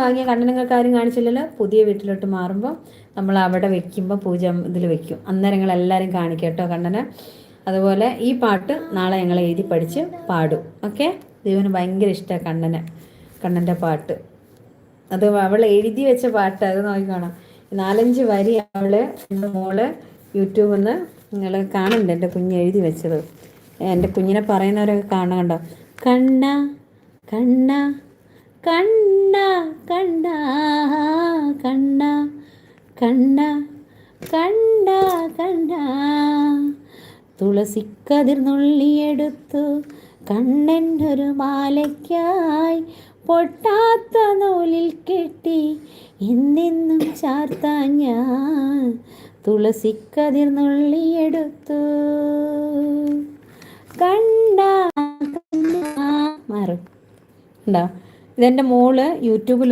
വാങ്ങിയ കണ്ണനങ്ങൾക്ക് ആരും കാണിച്ചില്ലല്ലോ. പുതിയ വീട്ടിലോട്ട് മാറുമ്പോൾ നമ്മൾ അവിടെ വെക്കുമ്പോൾ പൂജ ഇതിൽ വെക്കും. അന്നേരം ഞങ്ങളെല്ലാവരും കാണിക്കാം കേട്ടോ കണ്ണനെ. അതുപോലെ ഈ പാട്ട് നാളെ ഞങ്ങൾ എഴുതി പഠിച്ച് പാടും. ഓക്കെ. ദൈവന് ഭയങ്കര ഇഷ്ടമാണ് കണ്ണൻ്റെ പാട്ട്. അത് അവൾ എഴുതി വെച്ച പാട്ട്. അത് നോക്കിക്കോണം. 4-5 വരി എൻ്റെ മോള് യൂട്യൂബിൽ നിന്ന് നിങ്ങൾ കാണണ്ട. എൻ്റെ കുഞ്ഞ് എഴുതി വെച്ചത്. എൻ്റെ കുഞ്ഞിനെ പറയുന്നവരൊക്കെ കാണണം. കണ്ടോ? കണ്ണ കണ്ണ കണ്ണ കണ്ണ കണ്ണ കണ്ണ കണ്ണ കണ്ണ തുളസിക്കതിർ നുള്ളിയെടുത്തു കണ്ണനൊരു മാലയ്ക്കായി പൊട്ടാത്ത നൂലിൽ കെട്ടി എന്നെന്നും ചാർത്താൻ ഞാൻ തുളസിക്കതിർ നുള്ളിയെടുത്തു കണ്ണ മാറും. ഉണ്ടോ? ഇതെൻ്റെ മോള് യൂട്യൂബിൽ